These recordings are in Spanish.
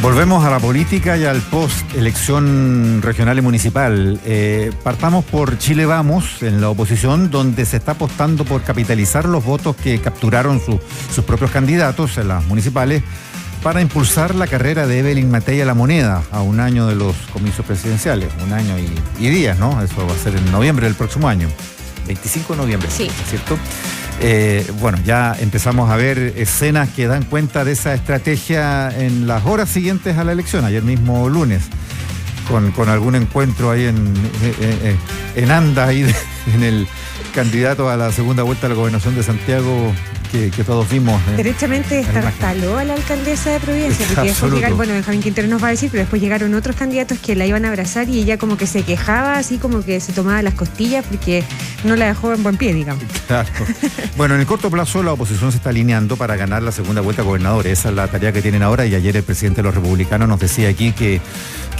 Volvemos a la política y al post-elección regional y municipal. Partamos por Chile Vamos, en la oposición, donde se está apostando por capitalizar los votos que capturaron sus propios candidatos en las municipales para impulsar la carrera de Evelyn Matei a la moneda a un año de los comicios presidenciales, un año y días, ¿no? Eso va a ser en noviembre del próximo año, 25 de noviembre, sí, ¿cierto? Bueno, ya empezamos a ver escenas que dan cuenta de esa estrategia en las horas siguientes a la elección, ayer mismo lunes, con algún encuentro ahí en anda, ahí en el candidato a la segunda vuelta a la gobernación de Santiago, que todos vimos. Derechamente destartaló a la alcaldesa de Providencia, porque después llegaron, bueno, Benjamín Quintero nos va a decir, pero después llegaron otros candidatos que la iban a abrazar y ella como que se quejaba, así como que se tomaba las costillas porque no la dejó en buen pie, digamos. Claro. Bueno, en el corto plazo la oposición se está alineando para ganar la segunda vuelta a gobernadores. Esa es la tarea que tienen ahora, y ayer el presidente de los republicanos nos decía aquí que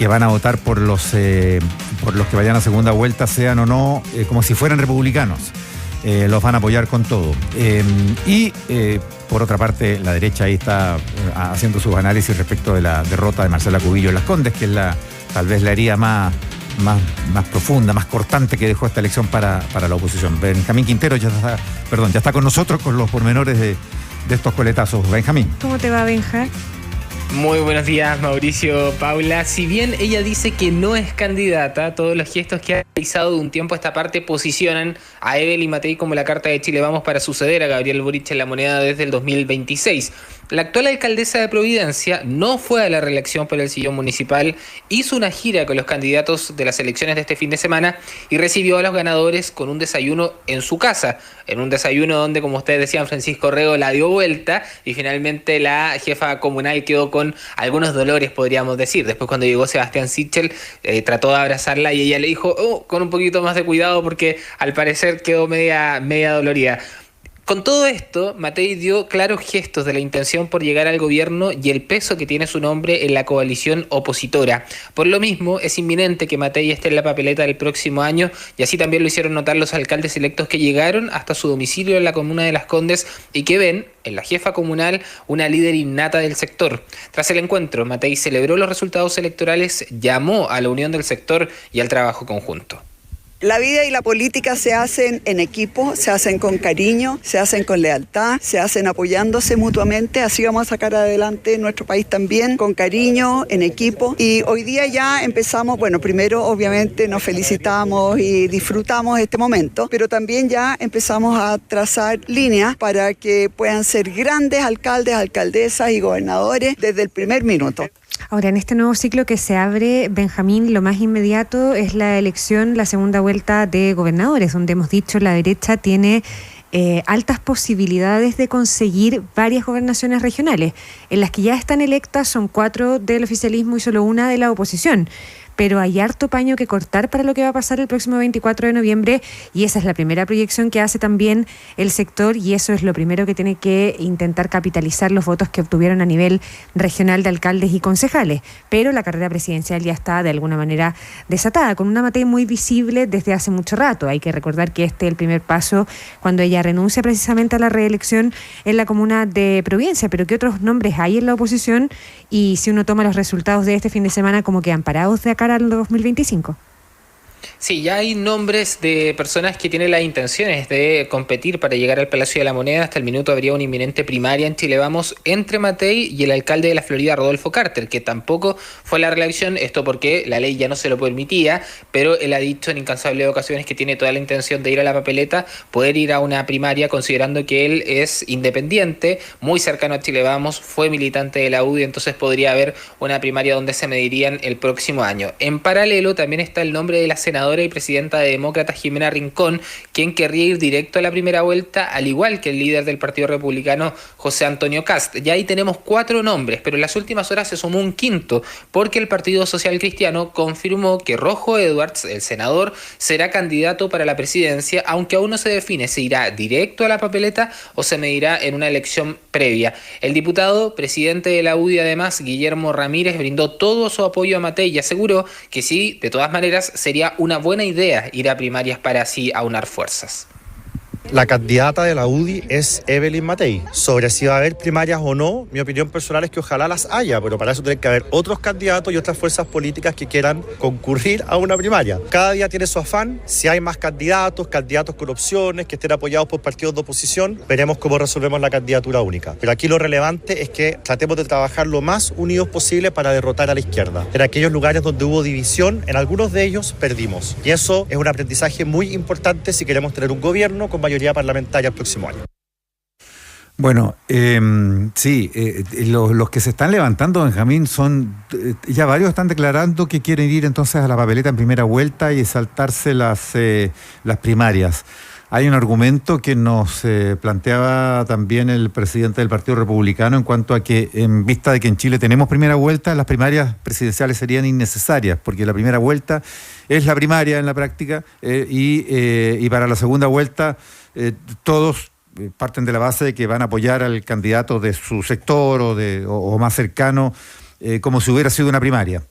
van a votar por los que vayan a segunda vuelta, sean o no, como si fueran republicanos. Los van a apoyar con todo. Por otra parte, la derecha ahí está haciendo sus análisis respecto de la derrota de Marcela Cubillo en Las Condes, que es tal vez la herida más profunda, más cortante que dejó esta elección para la oposición. Benjamín Quintero ya está con nosotros con los pormenores de estos coletazos. Benjamín. ¿Cómo te va, Benja? Muy buenos días, Mauricio, Paula. Si bien ella dice que no es candidata, todos los gestos que ha realizado de un tiempo a esta parte posicionan a Evelyn Matei como la carta de Chile Vamos para suceder a Gabriel Boric en la moneda desde el 2026. La actual alcaldesa de Providencia no fue a la reelección por el sillón municipal, hizo una gira con los candidatos de las elecciones de este fin de semana y recibió a los ganadores con un desayuno en su casa, en un desayuno donde, como ustedes decían, Francisco Rego la dio vuelta y finalmente la jefa comunal quedó con algunos dolores, podríamos decir. Después, cuando llegó Sebastián Sichel, trató de abrazarla y ella le dijo, con un poquito más de cuidado porque al parecer quedó media dolorida. Con todo esto, Matei dio claros gestos de la intención por llegar al gobierno y el peso que tiene su nombre en la coalición opositora. Por lo mismo, es inminente que Matei esté en la papeleta del próximo año, y así también lo hicieron notar los alcaldes electos que llegaron hasta su domicilio en la comuna de Las Condes y que ven en la jefa comunal una líder innata del sector. Tras el encuentro, Matei celebró los resultados electorales, llamó a la unión del sector y al trabajo conjunto. La vida y la política se hacen en equipo, se hacen con cariño, se hacen con lealtad, se hacen apoyándose mutuamente. Así vamos a sacar adelante nuestro país también, con cariño, en equipo. Y hoy día ya empezamos, bueno, primero obviamente nos felicitamos y disfrutamos este momento, pero también ya empezamos a trazar líneas para que puedan ser grandes alcaldes, alcaldesas y gobernadores desde el primer minuto. Ahora, en este nuevo ciclo que se abre, Benjamín, lo más inmediato es la elección, la segunda vuelta de gobernadores, donde hemos dicho la derecha tiene altas posibilidades de conseguir varias gobernaciones regionales. En las que ya están electas son 4 del oficialismo y solo una de la oposición. Pero hay harto paño que cortar para lo que va a pasar el próximo 24 de noviembre y esa es la primera proyección que hace también el sector, y eso es lo primero que tiene que intentar capitalizar los votos que obtuvieron a nivel regional de alcaldes y concejales. Pero la carrera presidencial ya está de alguna manera desatada, con una Matei muy visible desde hace mucho rato. Hay que recordar que este es el primer paso cuando ella renuncia precisamente a la reelección en la comuna de Providencia, pero ¿qué otros nombres hay en la oposición? Y si uno toma los resultados de este fin de semana, ¿cómo quedan parados de acá al 2025? Sí, ya hay nombres de personas que tienen las intenciones de competir para llegar al Palacio de la Moneda. Hasta el minuto habría una inminente primaria en Chile Vamos entre Matei y el alcalde de la Florida, Rodolfo Carter, que tampoco fue a la reelección, esto porque la ley ya no se lo permitía, pero él ha dicho en incansables ocasiones que tiene toda la intención de ir a la papeleta, poder ir a una primaria, considerando que él es independiente, muy cercano a Chile Vamos, fue militante de la UDI, entonces podría haber una primaria donde se medirían el próximo año. En paralelo también está el nombre de la senadora y presidenta de Demócratas, Jimena Rincón, quien querría ir directo a la primera vuelta, al igual que el líder del Partido Republicano, José Antonio Kast. Ya ahí tenemos 4 nombres, pero en las últimas horas se sumó un quinto, porque el Partido Social Cristiano confirmó que Rojo Edwards, el senador, será candidato para la presidencia, aunque aún no se define si irá directo a la papeleta o se medirá en una elección previa. El diputado, presidente de la UDI además, Guillermo Ramírez, brindó todo su apoyo a Matei y aseguró que sí, de todas maneras, sería una buena idea ir a primarias para así aunar fuerzas. La candidata de la UDI es Evelyn Matei. Sobre si va a haber primarias o no, mi opinión personal es que ojalá las haya, pero para eso tiene que haber otros candidatos y otras fuerzas políticas que quieran concurrir a una primaria. Cada día tiene su afán. Si hay más candidatos con opciones, que estén apoyados por partidos de oposición, veremos cómo resolvemos la candidatura única. Pero aquí lo relevante es que tratemos de trabajar lo más unidos posible para derrotar a la izquierda. En aquellos lugares donde hubo división, en algunos de ellos perdimos. Y eso es un aprendizaje muy importante si queremos tener un gobierno con mayoría parlamentaria el próximo año. Bueno, los que se están levantando, Benjamín, son, ya varios están declarando que quieren ir entonces a la papeleta en primera vuelta y saltarse las primarias. Hay un argumento que nos planteaba también el presidente del Partido Republicano en cuanto a que, en vista de que en Chile tenemos primera vuelta, las primarias presidenciales serían innecesarias, porque la primera vuelta es la primaria en la práctica, y para la segunda vuelta todos parten de la base de que van a apoyar al candidato de su sector o más cercano, como si hubiera sido una primaria.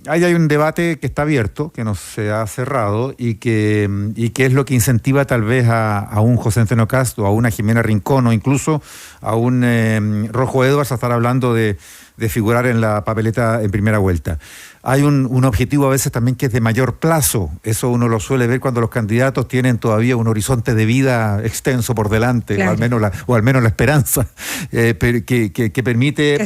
Ahí hay un debate que está abierto, que no se ha cerrado y que es lo que incentiva tal vez a un José Antonio Cast o a una Jimena Rincón o incluso a un Rojo Edwards a estar hablando de figurar en la papeleta en primera vuelta. Hay un objetivo a veces también que es de mayor plazo. Eso uno lo suele ver cuando los candidatos tienen todavía un horizonte de vida extenso por delante, claro. o al menos la esperanza, que permite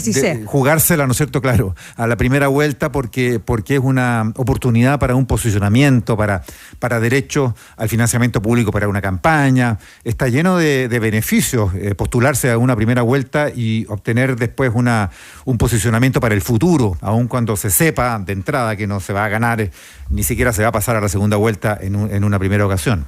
jugársela, ¿no es cierto? Claro, a la primera vuelta porque es una oportunidad para un posicionamiento, para derechos al financiamiento público para una campaña. Está lleno de beneficios postularse a una primera vuelta y obtener después un posicionamiento para el futuro, aun cuando se sepa de entrada que no se va a ganar, ni siquiera se va a pasar a la segunda vuelta en una primera ocasión.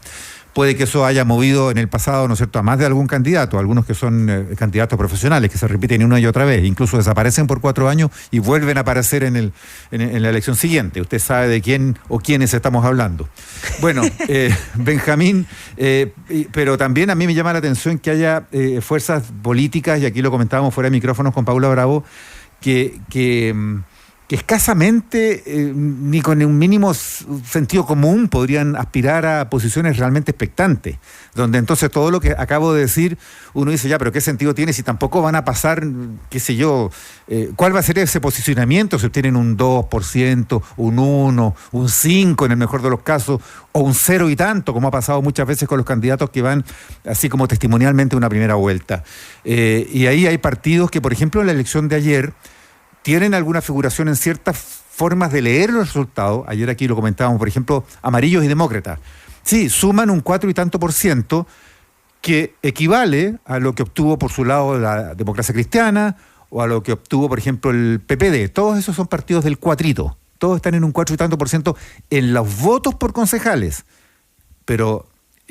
Puede que eso haya movido en el pasado, ¿no es cierto?, a más de algún candidato, algunos que son candidatos profesionales, que se repiten una y otra vez, incluso desaparecen por 4 años y vuelven a aparecer en la elección siguiente. Usted sabe de quién o quiénes estamos hablando. Bueno, Benjamín, pero también a mí me llama la atención que haya fuerzas políticas, y aquí lo comentábamos fuera de micrófonos con Paula Bravo, que escasamente, ni con un mínimo sentido común, podrían aspirar a posiciones realmente expectantes, donde entonces todo lo que acabo de decir, uno dice, ya, pero ¿qué sentido tiene si tampoco van a pasar, qué sé yo, cuál va a ser ese posicionamiento si obtienen un 2%, un 1%, un 5% en el mejor de los casos, o un 0 y tanto, como ha pasado muchas veces con los candidatos que van así como testimonialmente a una primera vuelta? Y ahí hay partidos que, por ejemplo, en la elección de ayer, tienen alguna figuración en ciertas formas de leer los resultados. Ayer aquí lo comentábamos, por ejemplo, amarillos y demócratas. Sí, suman un 4 y tanto %, que equivale a lo que obtuvo por su lado la Democracia Cristiana o a lo que obtuvo, por ejemplo, el PPD. Todos esos son partidos del cuatrito. Todos están en un 4 y tanto % en los votos por concejales. Pero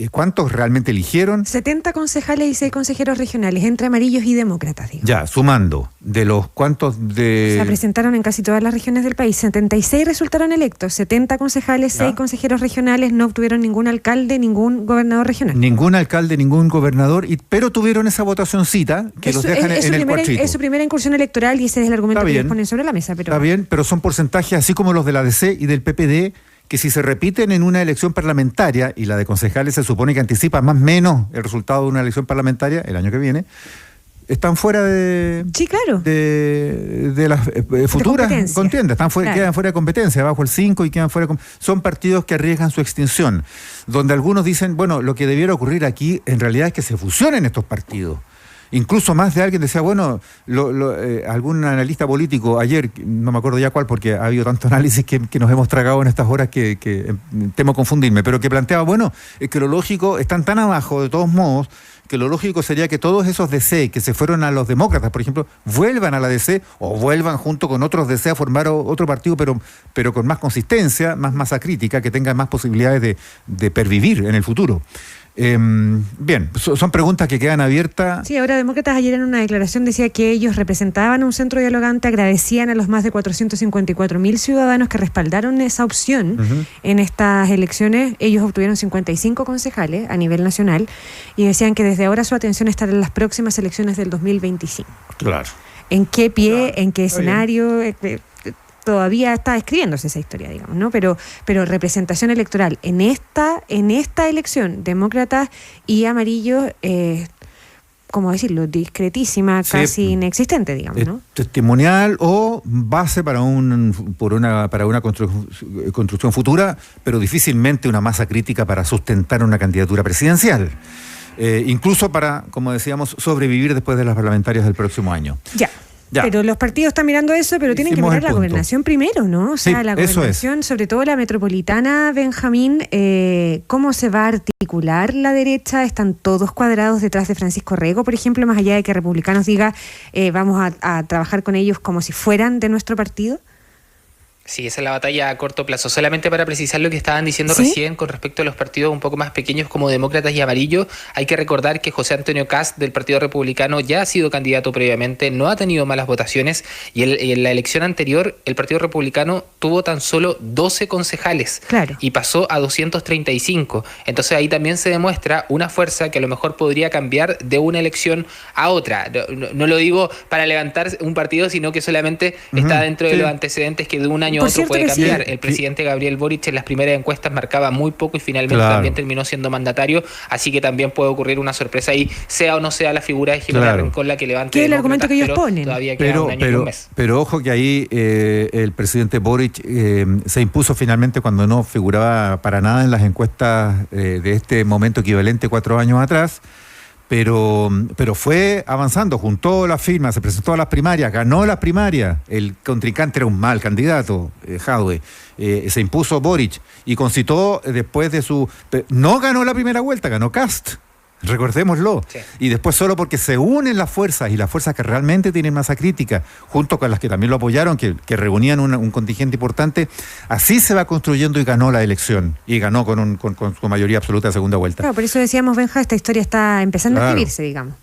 ¿cuántos realmente eligieron? 70 concejales y 6 consejeros regionales, entre amarillos y demócratas, digo. Ya, sumando, de los cuantos de... Se presentaron en casi todas las regiones del país, 76 resultaron electos, 70 concejales, 6 consejeros regionales, no obtuvieron ningún alcalde, ningún gobernador regional. Ningún alcalde, ningún gobernador, pero tuvieron esa votacioncita que los dejan en el cuartito. Es su primera incursión electoral y ese es el argumento que ellos ponen sobre la mesa. Pero... Está bien, pero son porcentajes así como los de la DC y del PPD, que si se repiten en una elección parlamentaria, y la de concejales se supone que anticipa más o menos el resultado de una elección parlamentaria el año que viene, están fuera de... Sí, claro. De las futuras contiendas, quedan fuera de competencia, bajo el 5 y quedan fuera de... Son partidos que arriesgan su extinción, donde algunos dicen, bueno, lo que debiera ocurrir aquí en realidad es que se fusionen estos partidos. Incluso más de alguien decía, bueno, algún analista político ayer, no me acuerdo ya cuál, porque ha habido tanto análisis que nos hemos tragado en estas horas que temo confundirme, pero que planteaba, bueno, es que lo lógico, están tan abajo de todos modos, que lo lógico sería que todos esos DC que se fueron a los demócratas, por ejemplo, vuelvan a la DC o vuelvan junto con otros DC a formar otro partido, pero con más consistencia, más masa crítica, que tengan más posibilidades de pervivir en el futuro. Bien, son preguntas que quedan abiertas. Sí, ahora Demócratas ayer en una declaración decía que ellos representaban un centro dialogante, agradecían a los más de 454.000 ciudadanos que respaldaron esa opción en estas elecciones. Ellos obtuvieron 55 concejales a nivel nacional y decían que desde ahora su atención estará en las próximas elecciones del 2025. Claro. ¿En qué pie, en qué escenario? todavía está escribiéndose esa historia, digamos, ¿no? Pero representación electoral en esta elección, demócratas y amarillos, ¿cómo decirlo? Discretísima, casi inexistente, digamos, ¿no? Testimonial o base para una construcción futura, pero difícilmente una masa crítica para sustentar una candidatura presidencial. Incluso para, como decíamos, sobrevivir después de las parlamentarias del próximo año. Ya. Pero los partidos están mirando eso, pero tienen que mirar la gobernación primero, ¿no? O sea, la gobernación, sobre todo la metropolitana, Benjamín, ¿cómo se va a articular la derecha? ¿Están todos cuadrados detrás de Francisco Rego, por ejemplo, más allá de que Republicanos diga vamos a trabajar con ellos como si fueran de nuestro partido? Sí, esa es la batalla a corto plazo. Solamente para precisar lo que estaban diciendo recién con respecto a los partidos un poco más pequeños como Demócratas y Amarillo, hay que recordar que José Antonio Kast del Partido Republicano ya ha sido candidato previamente, no ha tenido malas votaciones y en la elección anterior el Partido Republicano tuvo tan solo 12 concejales y pasó a 235. Entonces ahí también se demuestra una fuerza que a lo mejor podría cambiar de una elección a otra. No lo digo para levantar un partido, sino que solamente está dentro de los antecedentes que de un año otro puede cambiar. El presidente Gabriel Boric en las primeras encuestas marcaba muy poco y finalmente también terminó siendo mandatario, así que también puede ocurrir una sorpresa ahí, sea o no sea la figura de Jimena Rincón la que levante. ¿Qué es el argumento que ellos ponen? Todavía queda un año y un mes. Pero ojo que ahí el presidente Boric se impuso finalmente cuando no figuraba para nada en las encuestas de este momento equivalente 4 años atrás. Pero fue avanzando, juntó las firmas, se presentó a las primarias, ganó las primarias. El contrincante era un mal candidato, Jadwe. Se impuso Boric y concitó después de su... No ganó la primera vuelta, ganó Kast. Recordémoslo. Sí. Y después solo porque se unen las fuerzas y las fuerzas que realmente tienen masa crítica, junto con las que también lo apoyaron, que reunían un contingente importante, así se va construyendo y ganó la elección. Y ganó con su mayoría absoluta de segunda vuelta. Claro, por eso decíamos, Benja, esta historia está empezando a escribirse, digamos.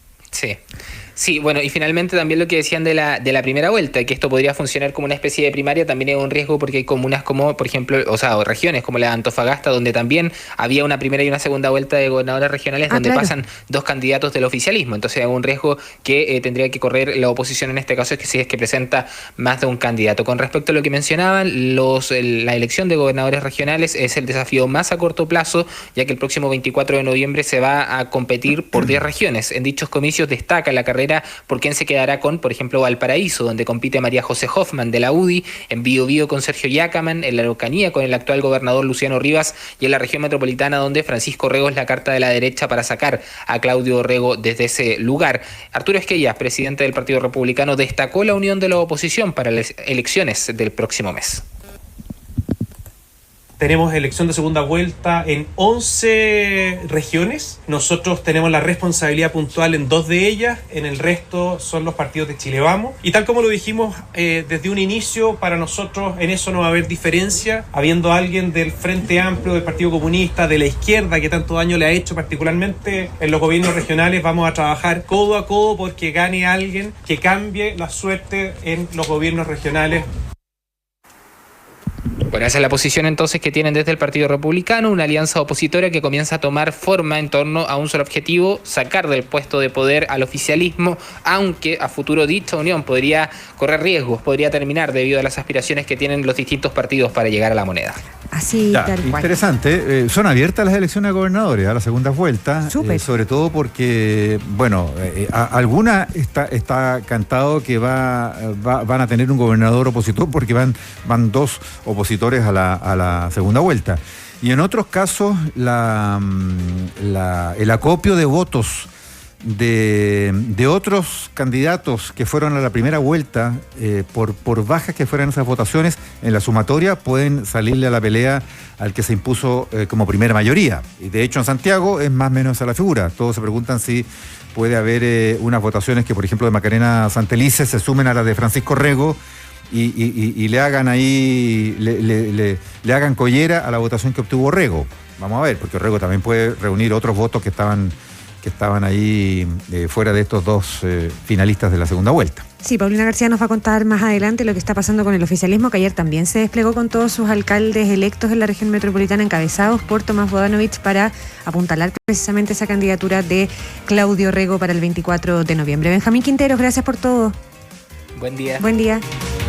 Sí, bueno, y finalmente también lo que decían de la primera vuelta, que esto podría funcionar como una especie de primaria, también es un riesgo porque hay comunas como, por ejemplo, o regiones como la de Antofagasta, donde también había una primera y una segunda vuelta de gobernadores regionales donde pasan dos candidatos del oficialismo. Entonces hay un riesgo que tendría que correr la oposición en este caso, es que si es que presenta más de un candidato. Con respecto a lo que mencionaban, la elección de gobernadores regionales es el desafío más a corto plazo, ya que el próximo 24 de noviembre se va a competir por 10 regiones. En dichos comicios destaca la carrera por quién se quedará con, por ejemplo, Valparaíso, donde compite María José Hoffman de la UDI, en Biobío con Sergio Yacaman, en la Araucanía con el actual gobernador Luciano Rivas y en la región metropolitana donde Francisco Rego es la carta de la derecha para sacar a Claudio Rego desde ese lugar. Arturo Esquella, presidente del Partido Republicano, destacó la unión de la oposición para las elecciones del próximo mes. Tenemos elección de segunda vuelta en 11 regiones. Nosotros tenemos la responsabilidad puntual en 2 de ellas. En el resto son los partidos de Chile Vamos. Y tal como lo dijimos desde un inicio, para nosotros en eso no va a haber diferencia. Habiendo alguien del Frente Amplio, del Partido Comunista, de la izquierda, que tanto daño le ha hecho particularmente en los gobiernos regionales, vamos a trabajar codo a codo porque gane alguien que cambie la suerte en los gobiernos regionales. Bueno, esa es la posición entonces que tienen desde el Partido Republicano, una alianza opositora que comienza a tomar forma en torno a un solo objetivo, sacar del puesto de poder al oficialismo, aunque a futuro dicha unión podría correr riesgos, podría terminar debido a las aspiraciones que tienen los distintos partidos para llegar a la moneda. Así, tal cual. Interesante. Son abiertas las elecciones de gobernadores a la segunda vuelta, sobre todo porque, bueno, alguna está cantado que van a tener un gobernador opositor porque van 2 opositores a la segunda vuelta. Y en otros casos, el acopio de votos de otros candidatos que fueron a la primera vuelta, por bajas que fueran esas votaciones, en la sumatoria pueden salirle a la pelea al que se impuso como primera mayoría. Y de hecho en Santiago es más o menos esa la figura. Todos se preguntan si puede haber unas votaciones que, por ejemplo, de Macarena Santelices se sumen a las de Francisco Rego y le hagan ahí, le hagan collera a la votación que obtuvo Rego. Vamos a ver, porque Rego también puede reunir otros votos que estaban ahí fuera de estos 2 finalistas de la segunda vuelta. Sí, Paulina García nos va a contar más adelante lo que está pasando con el oficialismo, que ayer también se desplegó con todos sus alcaldes electos en la región metropolitana, encabezados por Tomás Bodanovich, para apuntalar precisamente esa candidatura de Claudio Rego para el 24 de noviembre. Benjamín Quinteros, gracias por todo. Buen día. Buen día.